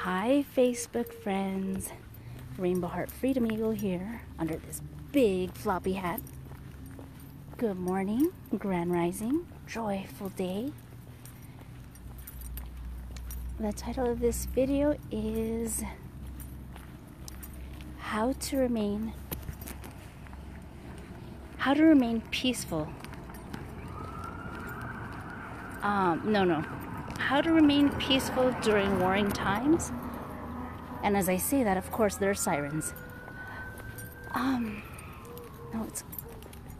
Hi Facebook friends, Rainbow Heart Freedom Eagle here under this big floppy hat. Good morning, grand rising, joyful day. The title of this video is How to remain peaceful. How to remain peaceful during warring times. And as I say that, of course, there are sirens.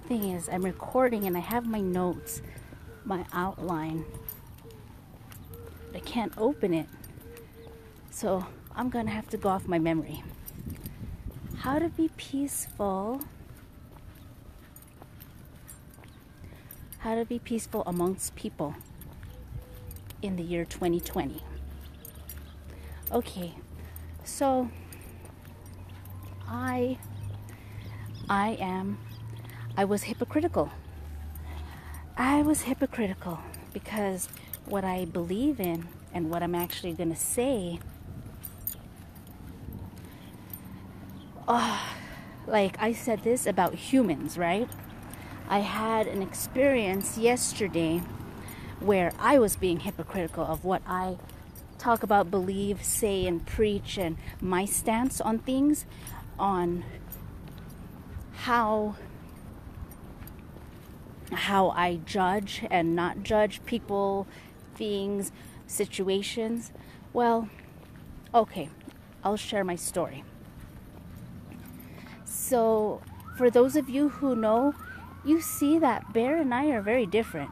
Thing is, I'm recording and I have my notes, my outline. But I can't open it. So I'm gonna have to go off my memory. How to be peaceful. How to be peaceful amongst people in the year 2020. Okay, so I was hypocritical. I was hypocritical because what I believe in and what I'm actually going to say, like I said this about humans, right? I had an experience yesterday where I was being hypocritical of what I talk about, believe, say, and preach, and my stance on things, on how I judge and not judge people, things, situations. Well, okay, I'll share my story. So, for those of you who know, you see that Bear and I are very different,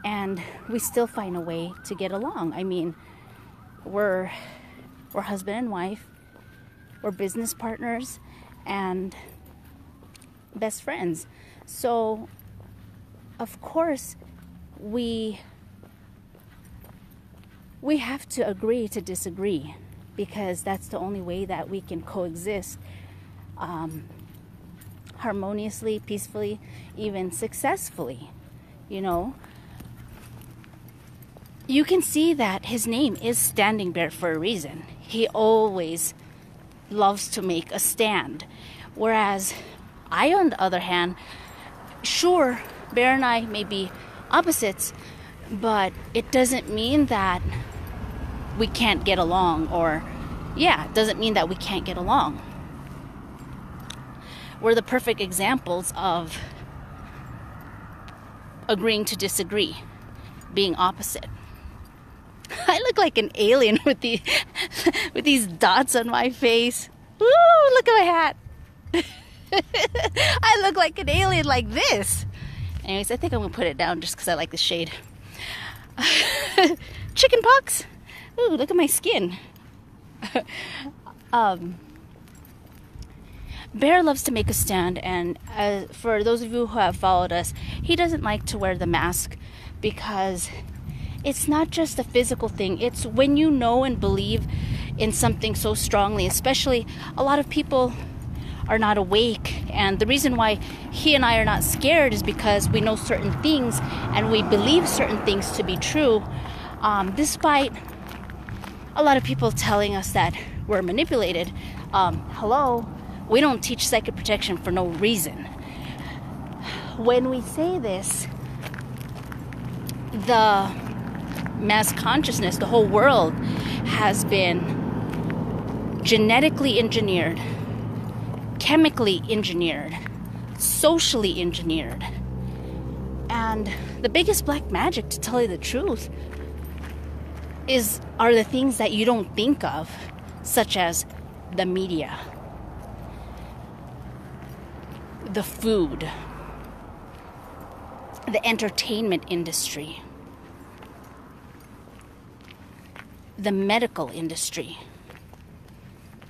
and we still find a way to get along. I mean, we're husband and wife, we're business partners, and best friends. So, of course, we have to agree to disagree, because that's the only way that we can coexist harmoniously, peacefully, even successfully. You know, you can see that his name is Standing Bear for a reason. He always loves to make a stand. Whereas I, on the other hand, sure, Bear and I may be opposites, but it doesn't mean that we can't get along, it doesn't mean that we can't get along. We're the perfect examples of agreeing to disagree, being opposite. I look like an alien with these dots on my face. Woo, look at my hat. I look like an alien like this. Anyways, I think I'm going to put it down just because I like the shade. Chicken pox. Ooh, look at my skin. Bear loves to make a stand, and for those of you who have followed us, he doesn't like to wear the mask because it's not just a physical thing. It's when you know and believe in something so strongly, especially a lot of people are not awake, and the reason why he and I are not scared is because we know certain things and we believe certain things to be true, despite a lot of people telling us that we're manipulated. Hello, we don't teach psychic protection for no reason. When we say this, the mass consciousness, the whole world, has been genetically engineered, chemically engineered, socially engineered. And the biggest black magic, to tell you the truth, are the things that you don't think of, such as the media, the food, the entertainment industry, the medical industry.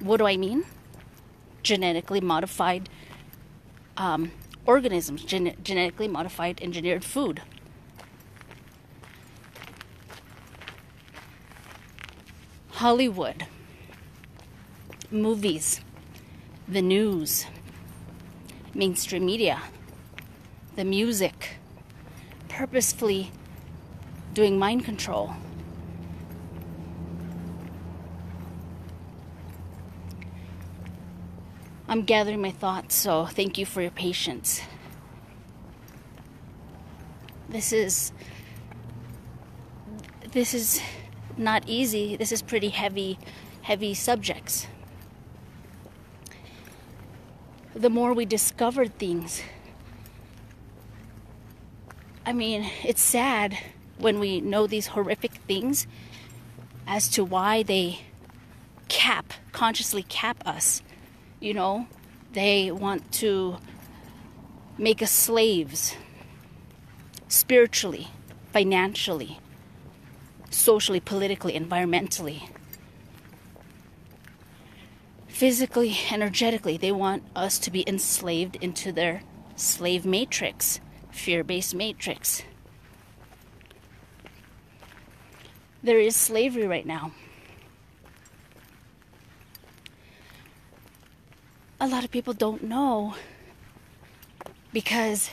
What do I mean? Genetically modified organisms, genetically modified engineered food. Hollywood, movies, the news, mainstream media, the music, purposefully doing mind control, I'm gathering my thoughts, so thank you for your patience. This is not easy. This is pretty heavy subjects. The more we discover things, I mean, it's sad when we know these horrific things as to why they consciously cap us. You know, they want to make us slaves, spiritually, financially, socially, politically, environmentally, physically, energetically. They want us to be enslaved into their slave matrix, fear-based matrix. There is slavery right now. A lot of people don't know because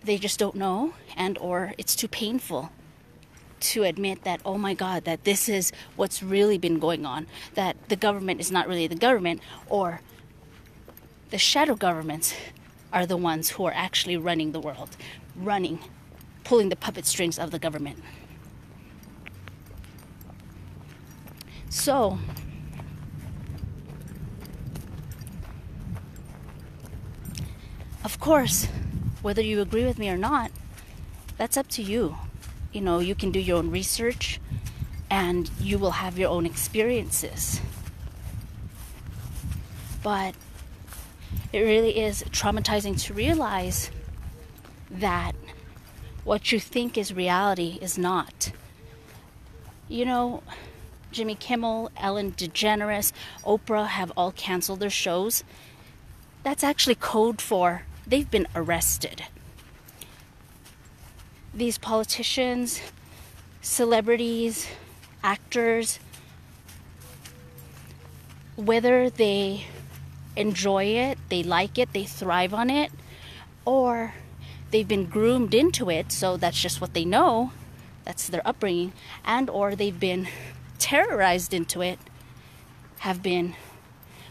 they just don't know, and or it's too painful to admit that, oh my God, that this is what's really been going on, that the government is not really the government, or the shadow governments are the ones who are actually running the world, pulling the puppet strings of the government. So, of course, whether you agree with me or not, that's up to you. You know, you can do your own research and you will have your own experiences. But it really is traumatizing to realize that what you think is reality is not. You know, Jimmy Kimmel, Ellen DeGeneres, Oprah have all canceled their shows. That's actually code for they've been arrested. These politicians, celebrities, actors, whether they enjoy it, they like it, they thrive on it, or they've been groomed into it, so that's just what they know, that's their upbringing, and or they've been terrorized into it, have been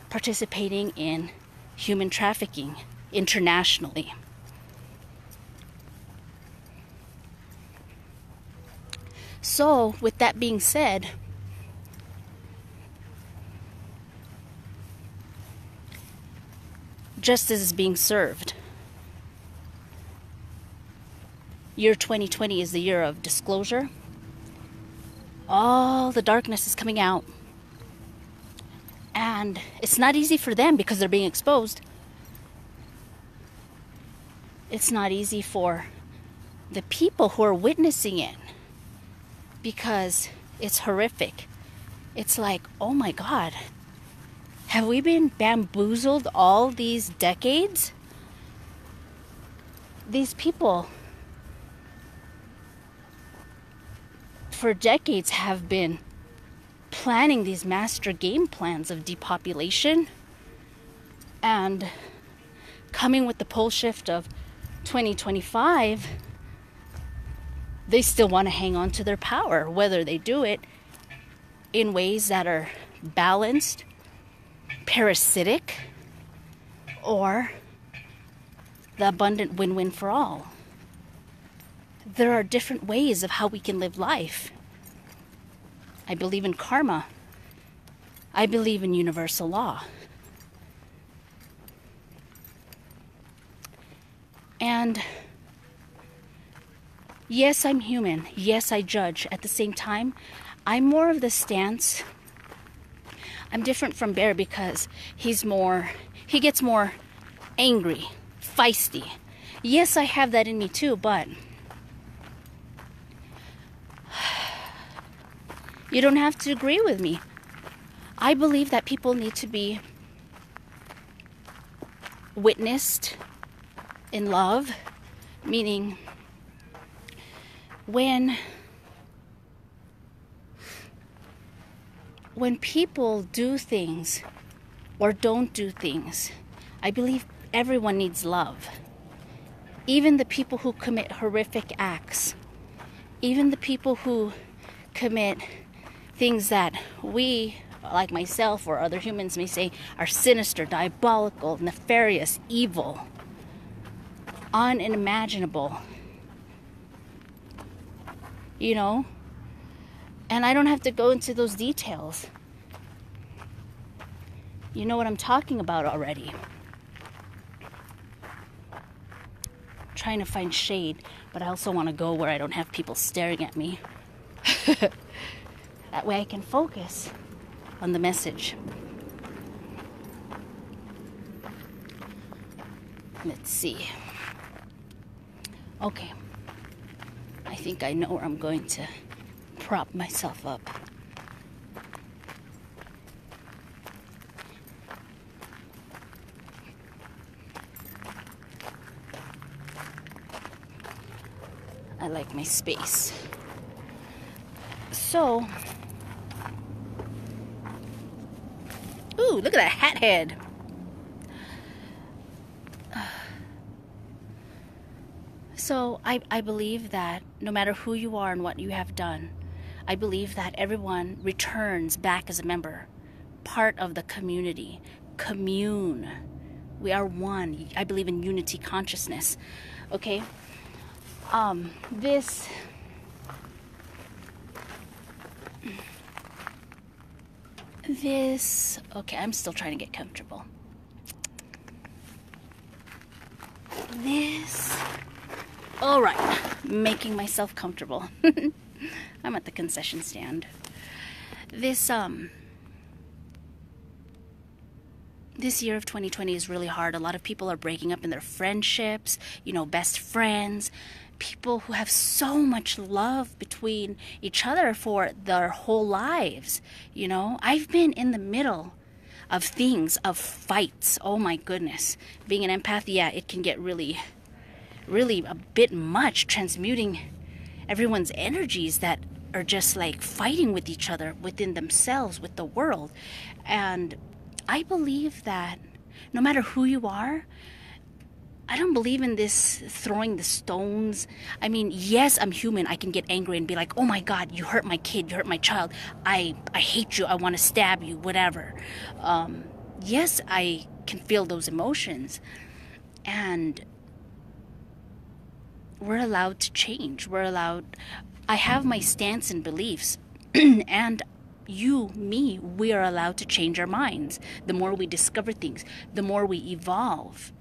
participating in human trafficking internationally. So, with that being said, justice is being served. Year 2020 is the year of disclosure. All the darkness is coming out. And it's not easy for them because they're being exposed. It's not easy for the people who are witnessing it because it's horrific. It's like, oh my God, have we been bamboozled all these decades? These people for decades have been planning these master game plans of depopulation, and coming with the pole shift of 2025, they still want to hang on to their power, whether they do it in ways that are balanced, parasitic, or the abundant win-win for all. There are different ways of how we can live life. I believe in karma. I believe in universal law. And yes, I'm human. Yes, I judge. At the same time, I'm more of the stance. I'm different from Bear because he gets more angry, feisty. Yes, I have that in me too, but you don't have to agree with me. I believe that people need to be witnessed in love, meaning when people do things or don't do things, I believe everyone needs love. Even the people who commit horrific acts, even the people who commit things that we like myself or other humans may say, are sinister, diabolical, nefarious, evil, unimaginable. You know? And I don't have to go into those details. You know what I'm talking about already. Trying to find shade, but I also want to go where I don't have people staring at me. That way I can focus on the message. Let's see. Okay. I think I know where I'm going to prop myself up. I like my space. So, ooh, look at that hat head. So, I believe that no matter who you are and what you have done, I believe that everyone returns back as a member, part of the community. Commune. We are one. I believe in unity consciousness. Okay? Okay, I'm still trying to get comfortable. All right, making myself comfortable. I'm at the concession stand. This year of 2020 is really hard. A lot of people are breaking up in their friendships, best friends, people who have so much love between each other for their whole lives. I've been in the middle of things, of fights. Oh my goodness. Being an empath, yeah, it can get really, really a bit much, transmuting everyone's energies that are just like fighting with each other, within themselves, with the world. And I believe that no matter who you are, I don't believe in this throwing the stones. I mean, yes, I'm human. I can get angry and be like, oh my God, you hurt my kid, you hurt my child. I hate you. I want to stab you, whatever. Yes, I can feel those emotions. And we're allowed to change. I have my stance and beliefs. And you, me, we are allowed to change our minds. The more we discover things, the more we evolve.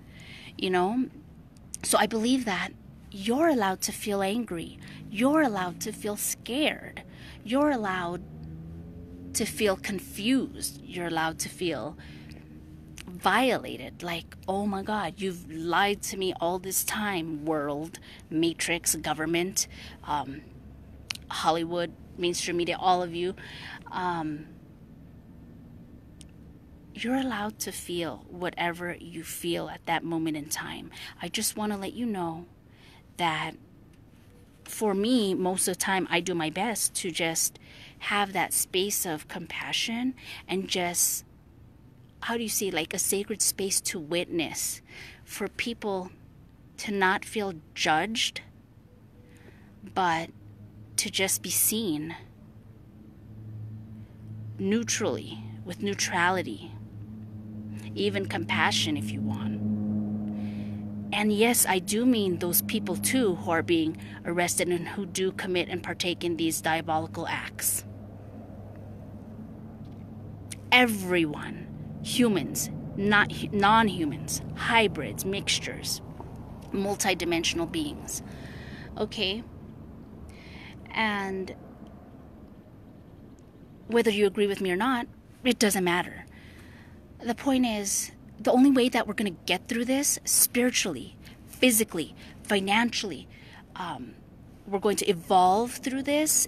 So I believe that you're allowed to feel angry. You're allowed to feel scared. You're allowed to feel confused. You're allowed to feel violated. Like, oh my God, you've lied to me all this time. World, matrix, government, Hollywood, mainstream media, all of you. You're allowed to feel whatever you feel at that moment in time. I just want to let you know that for me, most of the time, I do my best to just have that space of compassion and just, how do you say, like a sacred space to witness, for people to not feel judged, but to just be seen neutrally, with neutrality. Even compassion if you want. And yes, I do mean those people too who are being arrested and who do commit and partake in these diabolical acts. Everyone, humans, not non-humans, hybrids, mixtures, multidimensional beings. Okay? And whether you agree with me or not, it doesn't matter. The point is, the only way that we're going to get through this, spiritually, physically, financially, we're going to evolve through this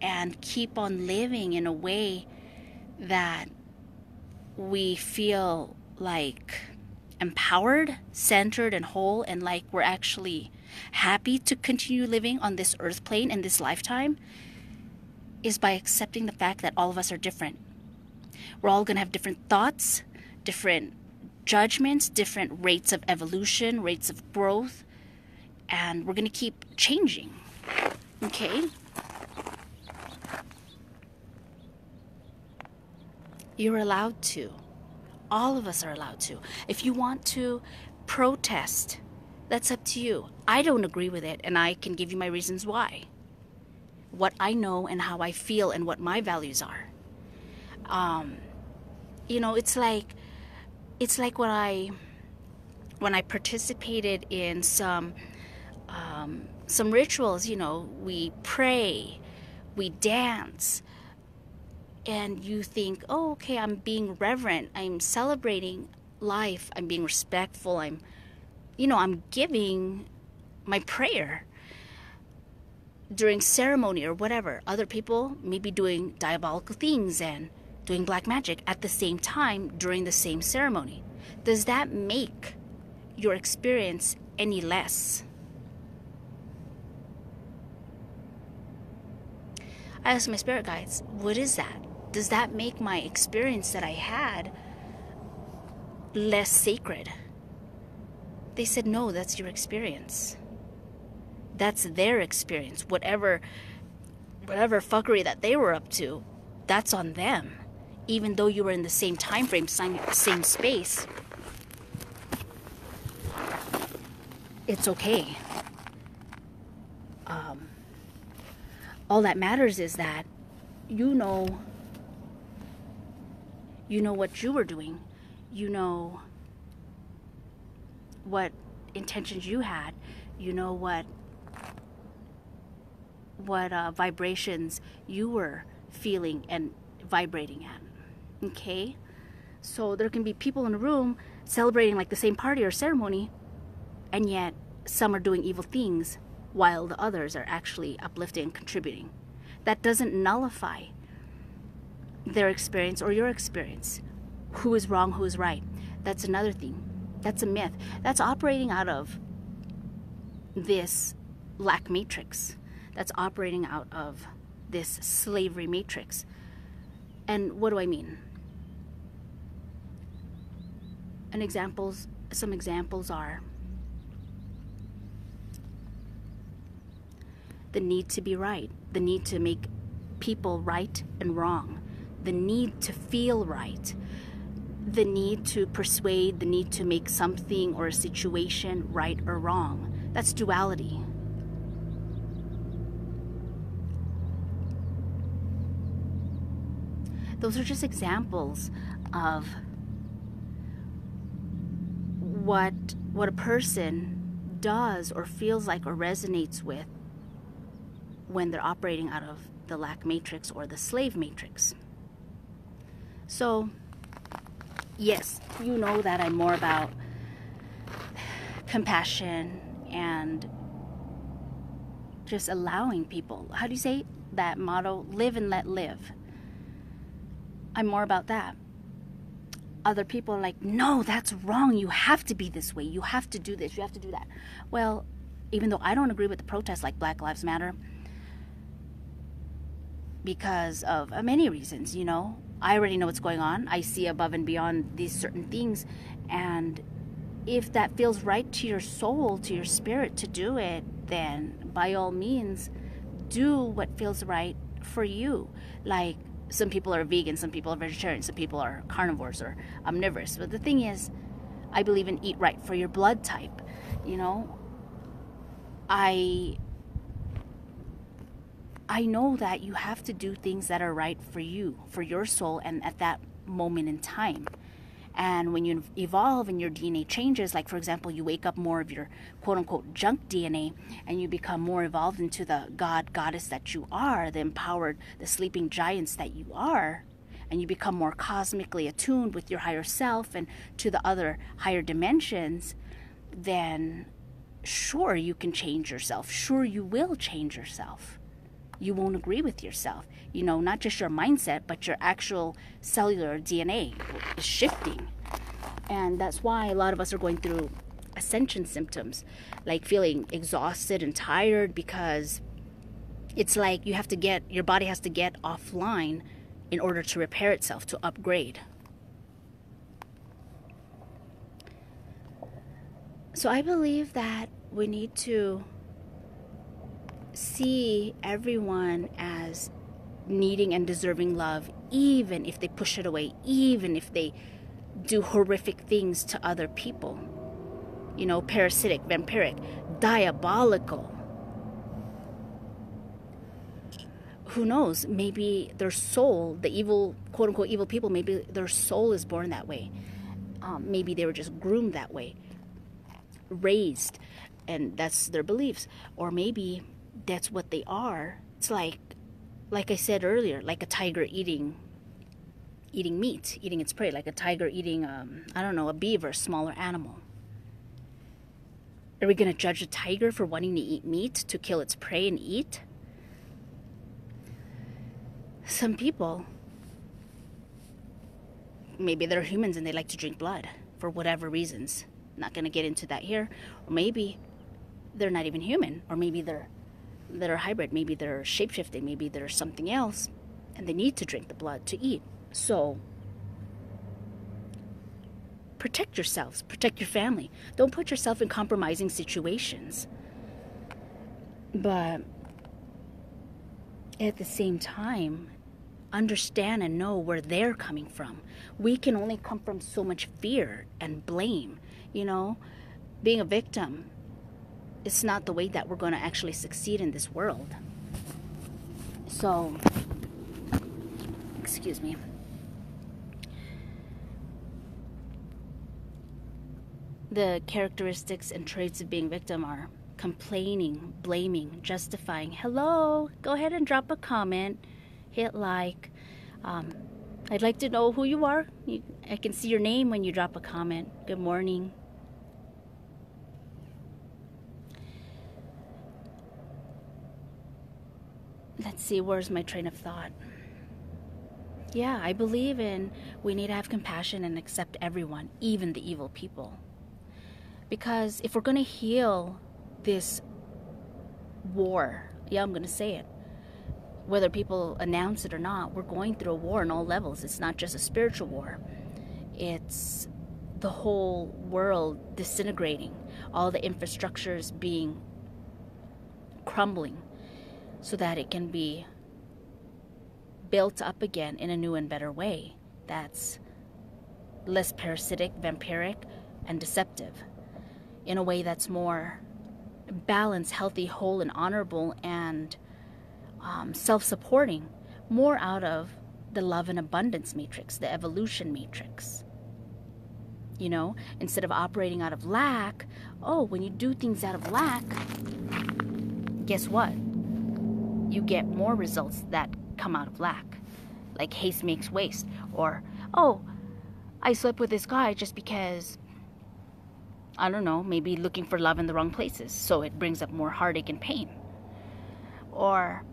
and keep on living in a way that we feel like empowered, centered, and whole, and like we're actually happy to continue living on this earth plane in this lifetime, is by accepting the fact that all of us are different. We're all going to have different thoughts, different judgments, different rates of evolution, rates of growth, and we're going to keep changing. Okay? You're allowed to. All of us are allowed to. If you want to protest, that's up to you. I don't agree with it, and I can give you my reasons why. What I know and how I feel and what my values are. It's like when I participated in some rituals. We pray, we dance, and you think, oh, okay, I'm being reverent, I'm celebrating life, I'm being respectful, I'm giving my prayer during ceremony or whatever. Other people may be doing diabolical things and doing black magic at the same time during the same ceremony. Does that make your experience any less? I asked my spirit guides, what is that? Does that make my experience that I had less sacred? They said, no, that's your experience. That's their experience. Whatever fuckery that they were up to, that's on them. Even though you were in the same time frame, same space, it's okay. All that matters is that you know what you were doing. You know what intentions you had. You know what vibrations you were feeling and vibrating at. Okay? So there can be people in a room celebrating like the same party or ceremony, and yet some are doing evil things while the others are actually uplifting and contributing. That doesn't nullify their experience or your experience. Who is wrong, who is right? That's another thing. That's a myth. That's operating out of this lack matrix. That's operating out of this slavery matrix. And what do I mean? Some examples are the need to be right, the need to make people right and wrong, the need to feel right, the need to persuade, the need to make something or a situation right or wrong. That's duality. Those are just examples of what a person does or feels like or resonates with when they're operating out of the lack matrix or the slave matrix. So, yes, you know that I'm more about compassion and just allowing people. How do you say that motto? Live and let live. I'm more about that. Other people are like, no, that's wrong. You have to be this way. You have to do this. You have to do that. Well, even though I don't agree with the protests like Black Lives Matter, because of many reasons, I already know what's going on. I see above and beyond these certain things. And if that feels right to your soul, to your spirit to do it, then by all means, do what feels right for you. Like, some people are vegan, some people are vegetarian, some people are carnivores or omnivorous. But the thing is, I believe in eat right for your blood type. I know that you have to do things that are right for you, for your soul, and at that moment in time. And when you evolve and your DNA changes, like for example, you wake up more of your quote-unquote junk DNA and you become more evolved into the god, goddess that you are, the empowered, the sleeping giants that you are, and you become more cosmically attuned with your higher self and to the other higher dimensions, then sure, you can change yourself. Sure, you will change yourself. You won't agree with yourself. Not just your mindset, but your actual cellular DNA is shifting. And that's why a lot of us are going through ascension symptoms, like feeling exhausted and tired, because it's like your body has to get offline in order to repair itself, to upgrade. So I believe that we need to see everyone as needing and deserving love, even if they push it away, even if they do horrific things to other people. Parasitic, vampiric, diabolical. Who knows? Maybe their soul, the evil, quote unquote evil people, maybe their soul is born that way. Maybe they were just groomed that way, raised, and that's their beliefs. Or maybe that's what they are. It's like I said earlier, like a tiger eating meat, eating its prey, like a tiger eating, a beaver, a smaller animal. Are we going to judge a tiger for wanting to eat meat, to kill its prey and eat? Some people, maybe they're humans and they like to drink blood for whatever reasons. Not going to get into that here. Or maybe they're not even human. Or maybe they're a hybrid. Maybe they're shape-shifting. Maybe they're something else. And they need to drink the blood to eat. So, protect yourselves. Protect your family. Don't put yourself in compromising situations. But at the same time, understand and know where they're coming from. We can only come from so much fear and blame. Being a victim, it's not the way that we're going to actually succeed in this world. So, excuse me. The characteristics and traits of being victim are complaining, blaming, justifying. Hello, go ahead and drop a comment, hit like. I'd like to know who you are. I can see your name when you drop a comment. Good morning. Let's see, where's my train of thought? Yeah, I believe we need to have compassion and accept everyone, even the evil people. Because if we're going to heal this war, I'm going to say it, whether people announce it or not, we're going through a war on all levels. It's not just a spiritual war. It's the whole world disintegrating, all the infrastructures being crumbling so that it can be built up again in a new and better way that's less parasitic, vampiric, and deceptive, in a way that's more balanced, healthy, whole, and honorable, and self-supporting, more out of the love and abundance matrix, the evolution matrix. Instead of operating out of lack, when you do things out of lack, guess what? You get more results that come out of lack. Like haste makes waste. Or, I slept with this guy just because, I don't know, maybe looking for love in the wrong places. So it brings up more heartache and pain. Or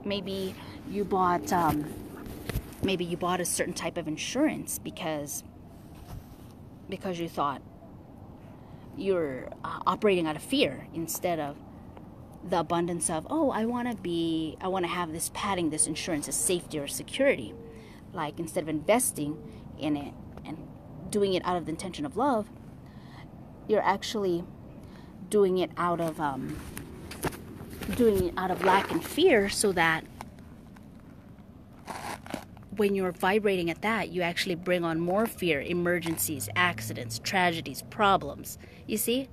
maybe you bought a certain type of insurance because you thought you're operating out of fear instead of the abundance of, I want to have this padding, this insurance, this safety or security. Like, instead of investing in it and doing it out of the intention of love, you're actually doing it out of lack and fear, so that when you're vibrating at that, you actually bring on more fear, emergencies, accidents, tragedies, problems. You see?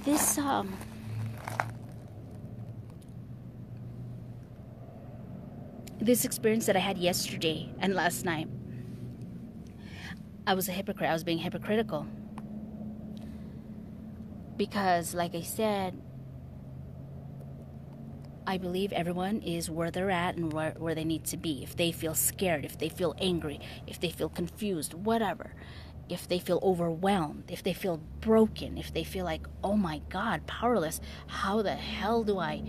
This experience that I had yesterday and last night, I was a hypocrite. I was being hypocritical. Because, like I said, I believe everyone is where they're at and where they need to be. If they feel scared, if they feel angry, if they feel confused, whatever. If they feel overwhelmed, if they feel broken, if they feel like, oh my God, powerless, how the hell do I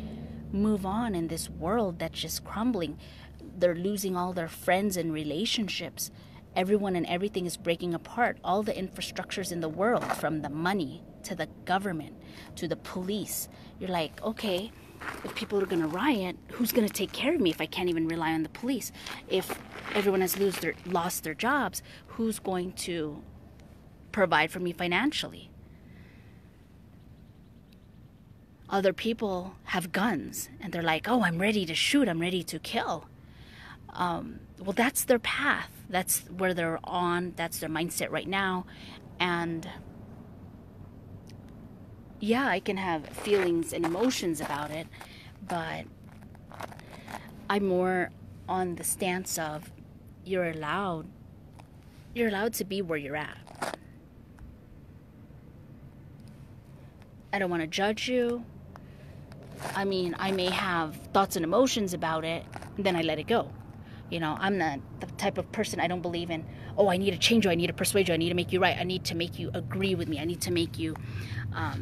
move on in this world that's just crumbling? They're losing all their friends and relationships. Everyone and everything is breaking apart. All the infrastructures in the world, from the money to the government to the police. You're like, okay, if people are going to riot, who's going to take care of me if I can't even rely on the police? If everyone has lost their jobs, who's going to provide for me financially? other people have guns and they're like, oh, I'm ready to shoot, I'm ready to kill. Well, that's their path. That's where they're on. That's their mindset right now. And yeah, I can have feelings and emotions about it, but I'm more on the stance of you're allowed to be where you're at. I don't want to judge you. I mean, I may have thoughts and emotions about it, and then I let it go. You know, I'm not the type of person, I don't believe in, oh, I need to change you, I need to persuade you, I need to make you right, I need to make you agree with me, I need to make you, how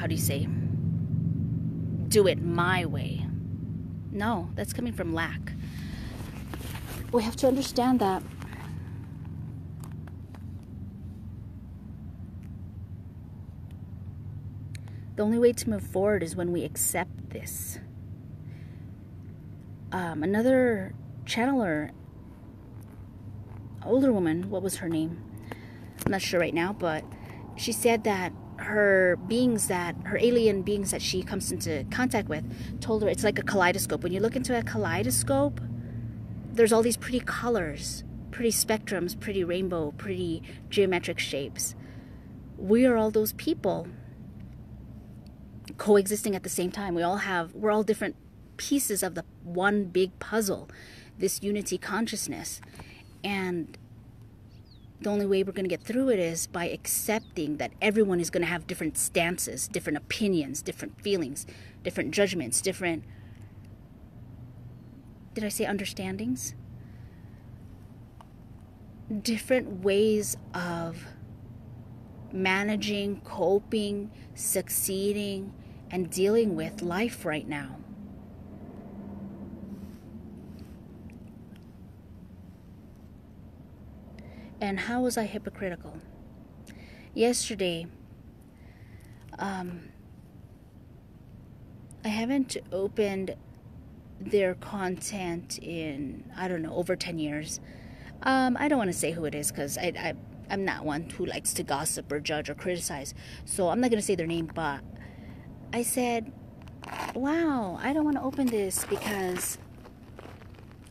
do you say, do it my way. No, that's coming from lack. We have to understand that the only way to move forward is when we accept this. Another channeler, older woman, what was her name? I'm not sure right now, but she said that her alien beings that she comes into contact with told her it's like a kaleidoscope. When you look into a kaleidoscope, there's all these pretty colors, pretty spectrums, pretty rainbow, pretty geometric shapes. We are all those people coexisting at the same time. We're all different pieces of the one big puzzle, this unity consciousness. And the only way we're going to get through it is by accepting that everyone is going to have different stances, different opinions, different feelings, different judgments, different, did I say understandings? Different ways of managing, coping, succeeding, and dealing with life right now. And how was I hypocritical? Yesterday, I haven't opened their content in, I don't know, over 10 years. I don't want to say who it is because I'm not one who likes to gossip or judge or criticize. So I'm not going to say their name, but I said, wow, I don't want to open this because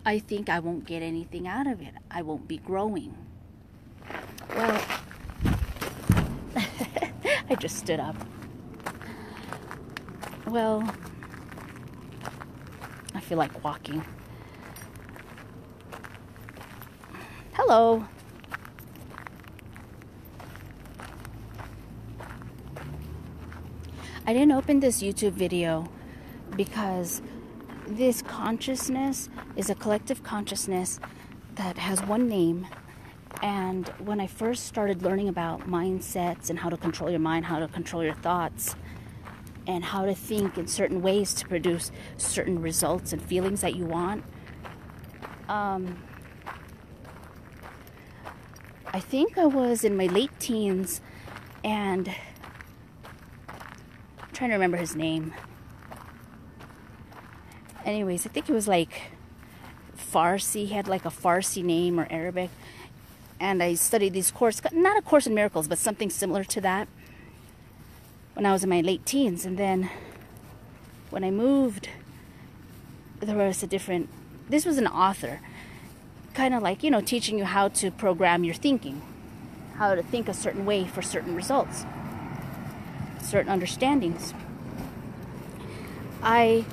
I think I won't get anything out of it. I won't be growing. Well, I just stood up. Well, I feel like walking. Hello. I didn't open this YouTube video because this consciousness is a collective consciousness that has one name. And when I first started learning about mindsets and how to control your mind, how to control your thoughts, and how to think in certain ways to produce certain results and feelings that you want, I think I was in my late teens, and I'm trying to remember his name. Anyways, I think it was like Farsi. He had like a Farsi name or Arabic. And I studied these courses, not a Course in Miracles, but something similar to that when I was in my late teens. And then when I moved, there was this was an author, kind of like, teaching you how to program your thinking, how to think a certain way for certain results, certain understandings. I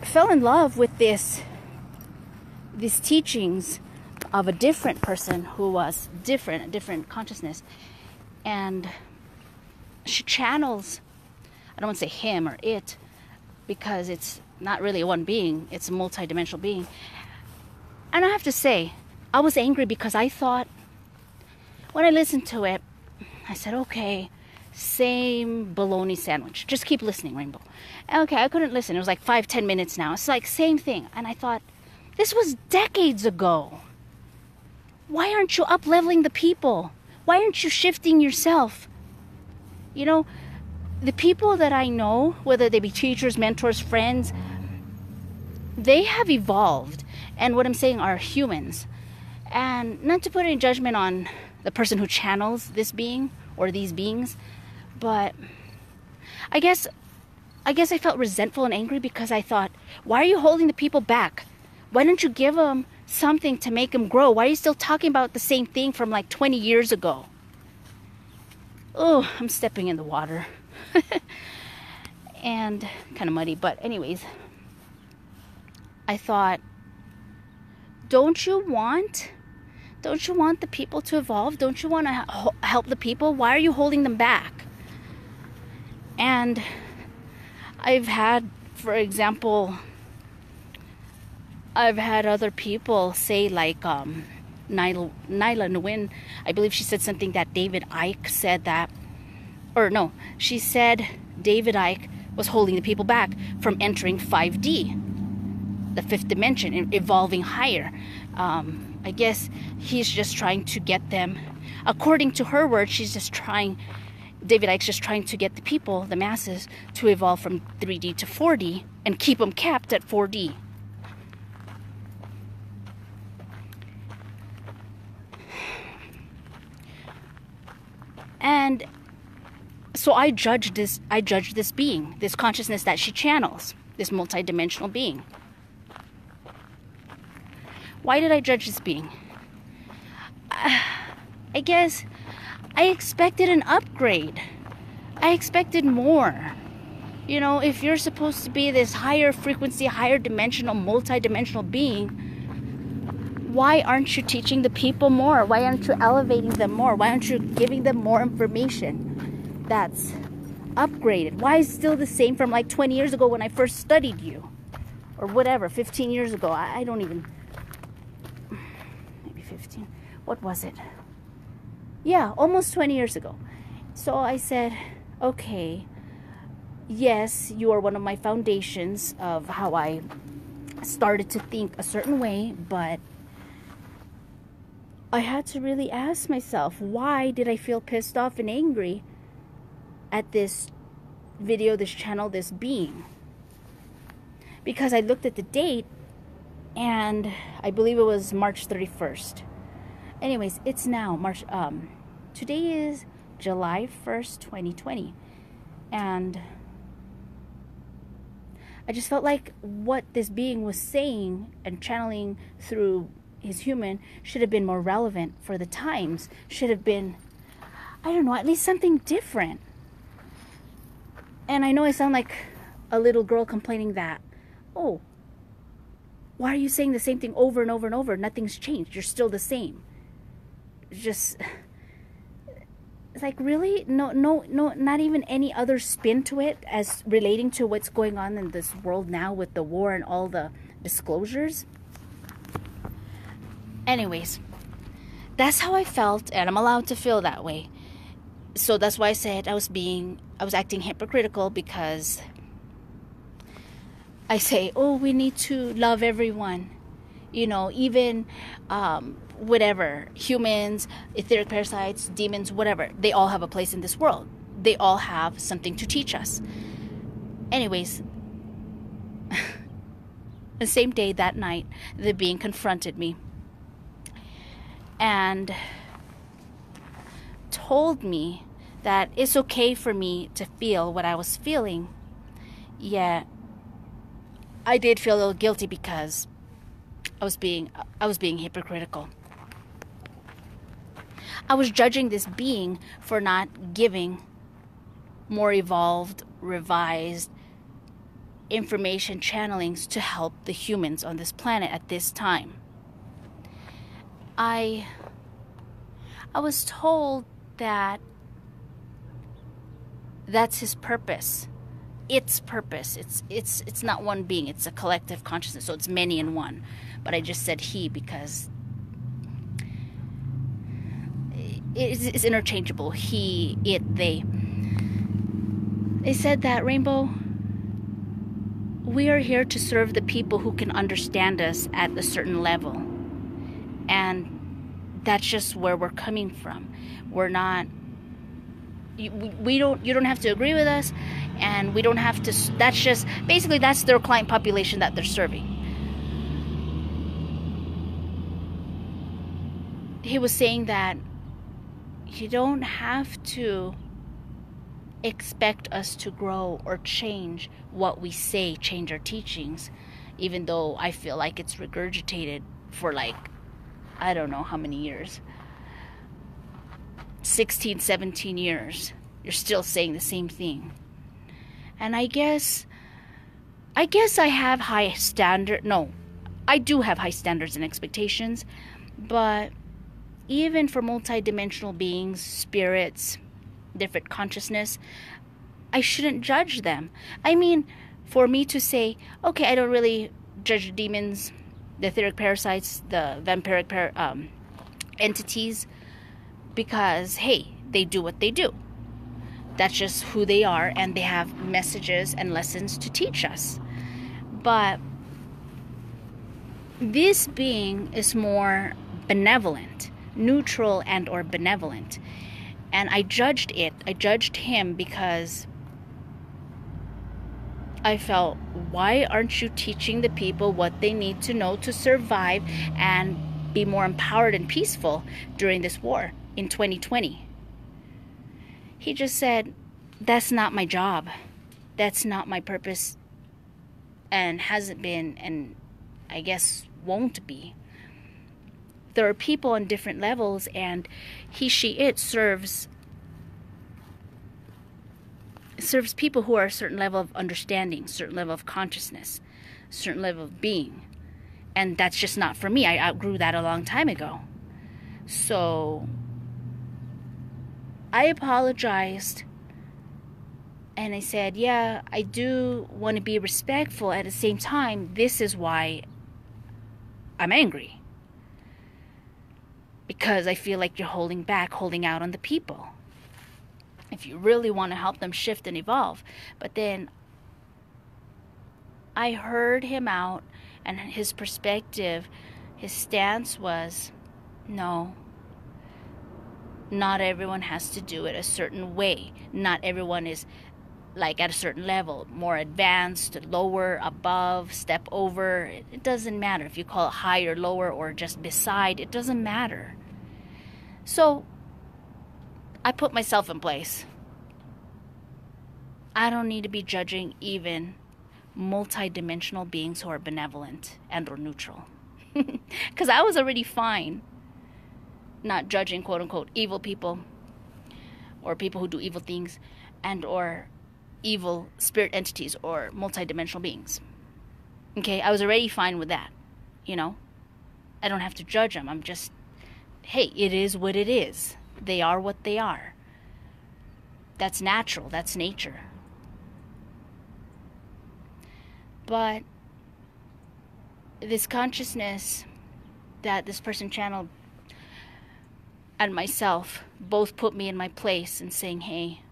fell in love with these teachings of a different person who was different, a different consciousness. And she channels, I don't want to say him or it, because it's not really a one being, it's a multi-dimensional being. And I have to say, I was angry because I thought, when I listened to it, I said, okay, same bologna sandwich. Just keep listening, Rainbow. Okay, I couldn't listen. It was like 5-10 minutes now. It's like same thing. And I thought, this was decades ago. Why aren't you up-leveling the people? Why aren't you shifting yourself? The people that I know, whether they be teachers, mentors, friends, they have evolved. And what I'm saying are humans. And not to put any judgment on the person who channels this being or these beings, But I guess I felt resentful and angry because I thought, why are you holding the people back? Why don't you give them something to make them grow? Why are you still talking about the same thing from like 20 years ago? Oh, I'm stepping in the water. And kind of muddy, but anyways, I thought, don't you want the people to evolve? Don't you want to help the people? Why are you holding them back? And I've had, for example, other people say, like Nyla Nguyen, I believe she said something that David Icke said that, or no, she said David Icke was holding the people back from entering 5D, the fifth dimension, evolving higher. I guess he's just trying to get them, according to her words, David Icke's just trying to get the people, the masses, to evolve from 3D to 4D and keep them capped at 4D. And so I judged this being, this consciousness that she channels, this multidimensional being. Why did I judge this being? I guess I expected an upgrade. I expected more. You know, if you're supposed to be this higher frequency, higher dimensional, multidimensional being, why aren't you teaching the people more? Why aren't you elevating them more? Why aren't you giving them more information that's upgraded? Why is it still the same from like 20 years ago when I first studied you? Or whatever, 15 years ago. I don't even... Maybe 15. What was it? Yeah, almost 20 years ago. So I said, okay, yes, you are one of my foundations of how I started to think a certain way, but I had to really ask myself, why did I feel pissed off and angry at this video, this channel, this being? Because I looked at the date, and I believe it was March 31st. Anyways, it's now today is July 1st, 2020. And I just felt like what this being was saying and channeling through his human should have been more relevant for the times. Should have been, I don't know, at least something different. And I know I sound like a little girl complaining that, oh, why are you saying the same thing over and over and over? Nothing's changed. You're still the same. Just, it's like, really? No, not even any other spin to it as relating to what's going on in this world now with the war and all the disclosures. Anyways, that's how I felt, and I'm allowed to feel that way. So that's why I said I was acting hypocritical, because I say, oh, we need to love everyone. You know, even whatever, humans, etheric parasites, demons, whatever, they all have a place in this world. They all have something to teach us. Anyways, the same day, that night, the being confronted me and told me that it's okay for me to feel what I was feeling. Yet I did feel a little guilty because I was being hypocritical. I was judging this being for not giving more evolved, revised information channelings to help the humans on this planet at this time. I was told that that's his purpose. Its purpose. It's not one being. It's a collective consciousness. So it's many in one. But I just said he because it's interchangeable. He, it, they. They said that, Rainbow, we are here to serve the people who can understand us at a certain level. And that's just where we're coming from. We're not... You don't have to agree with us, and we don't have to... That's just... Basically, that's their client population that they're serving. He was saying that you don't have to expect us to grow or change what we say, change our teachings, even though I feel like it's regurgitated for like, I don't know how many years. 16, 17 years. You're still saying the same thing. And I guess I have high standard. No, I do have high standards and expectations, but even for multidimensional beings, spirits, different consciousness, I shouldn't judge them. I mean, for me to say, okay, I don't really judge the demons, the etheric parasites, the vampiric entities, because, hey, they do what they do. That's just who they are, and they have messages and lessons to teach us. But this being is more benevolent, neutral and or benevolent. And I judged him because I felt, why aren't you teaching the people what they need to know to survive and be more empowered and peaceful during this war in 2020? He just said, that's not my job. That's not my purpose, and hasn't been, and I guess won't be. There are people on different levels, and he, she, it serves people who are a certain level of understanding, certain level of consciousness, certain level of being. And that's just not for me. I outgrew that a long time ago. So I apologized, and I said, yeah, I do want to be respectful. At the same time, this is why I'm angry. Because I feel like you're holding back, holding out on the people. If you really want to help them shift and evolve. But then I heard him out, and his perspective, his stance was, no, not everyone has to do it a certain way. Not everyone is like at a certain level, more advanced, lower, above, step over. It doesn't matter if you call it higher, lower, or just beside. It doesn't matter. So I put myself in place. I don't need to be judging even multidimensional beings who are benevolent and or neutral. Because I was already fine not judging quote unquote evil people or people who do evil things and or evil spirit entities or multidimensional beings. Okay, I was already fine with that. You know, I don't have to judge them. I'm just, hey, it is what it is. They are what they are. That's natural. That's nature. But this consciousness that this person channeled and myself both put me in my place and saying, hey,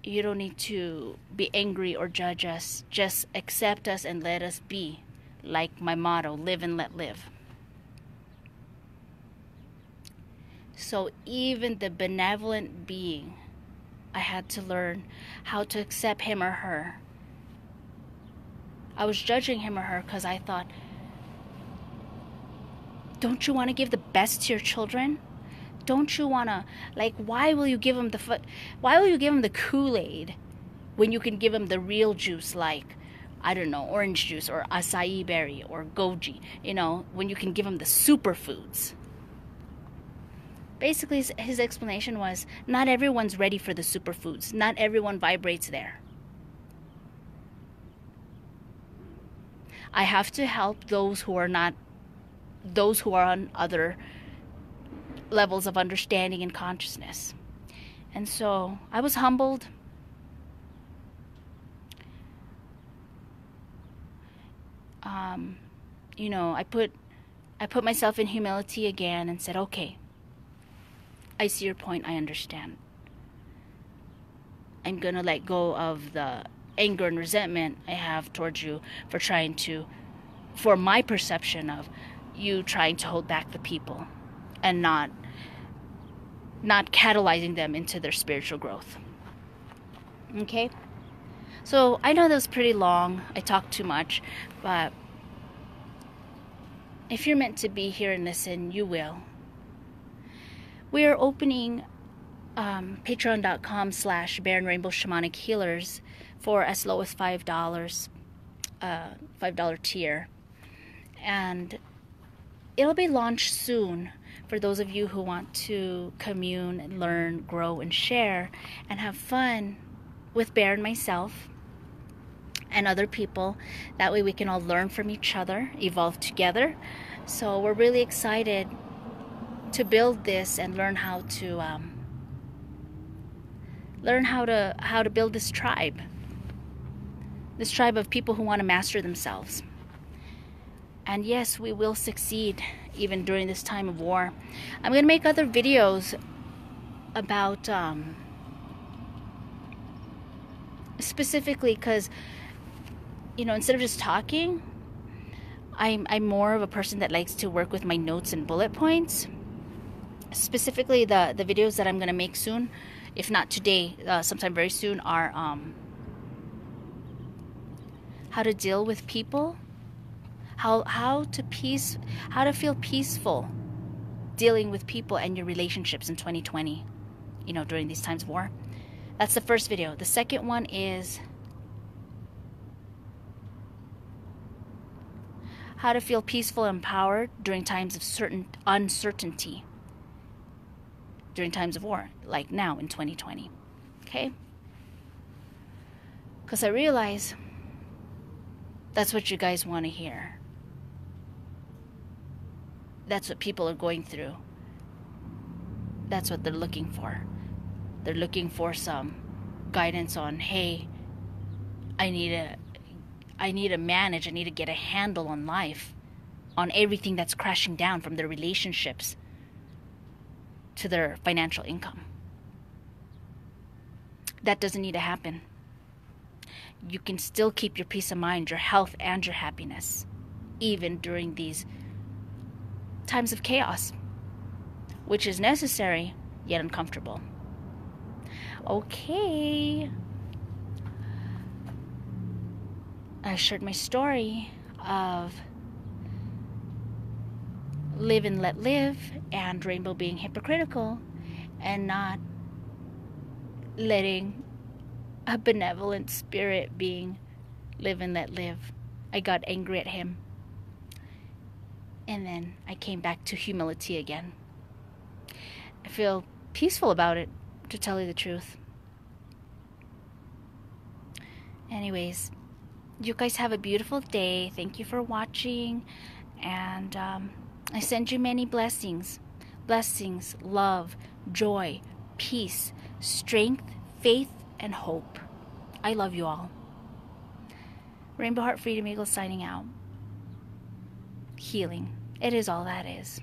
you don't need to be angry or judge us. Just accept us and let us be. Like my motto, live and let live. So even the benevolent being, I had to learn how to accept him or her. I was judging him or her because I thought, don't you want to give the best to your children? Don't you want to, like, why will you give them the Kool-Aid when you can give them the real juice, like, I don't know, orange juice or acai berry or goji, you know, when you can give them the superfoods? Basically, his explanation was, not everyone's ready for the superfoods. Not everyone vibrates there. I have to help those who are on other levels of understanding and consciousness. And so I was humbled. You know, I put myself in humility again and said, okay, I see your point. I understand. I'm going to let go of the anger and resentment I have towards you for my perception of you trying to hold back the people and not catalyzing them into their spiritual growth. Okay? So I know that was pretty long. I talked too much, but if you're meant to be here and listen, you will. We are opening Patreon.com/Bear and Rainbow Shamanic Healers for as low as $5, $5 tier. And it'll be launched soon for those of you who want to commune and learn, grow, and share and have fun with Bear and myself and other people. That way we can all learn from each other, evolve together. So we're really excited to build this and learn how to build this tribe of people who want to master themselves. And yes, we will succeed even during this time of war. I'm going to make other videos about specifically, because instead of just talking, I'm more of a person that likes to work with my notes and bullet points. Specifically, the videos that I'm going to make soon, if not today, sometime very soon, are how to deal with people, how to feel peaceful dealing with people and your relationships in 2020, during these times of war. That's the first video. The second one is how to feel peaceful and empowered during times of uncertainty, during times of war, like now in 2020. Okay? Because I realize that's what you guys want to hear. That's what people are going through. That's what they're looking for. They're looking for some guidance on, hey, I need to manage, I need to get a handle on life, on everything that's crashing down, from their relationships to their financial income. That doesn't need to happen. You can still keep your peace of mind, your health, and your happiness, even during these times of chaos, which is necessary yet uncomfortable. Okay. I shared my story of live and let live, and Rainbow being hypocritical and not letting a benevolent spirit being live and let live. I got angry at him, and then I came back to humility again. I feel peaceful about it, to tell you the truth. Anyways, you guys have a beautiful day. Thank you for watching, and I send you many blessings. Blessings, love, joy, peace, strength, faith, and hope. I love you all. Rainbow Heart Freedom Eagle signing out. Healing. It is all that is.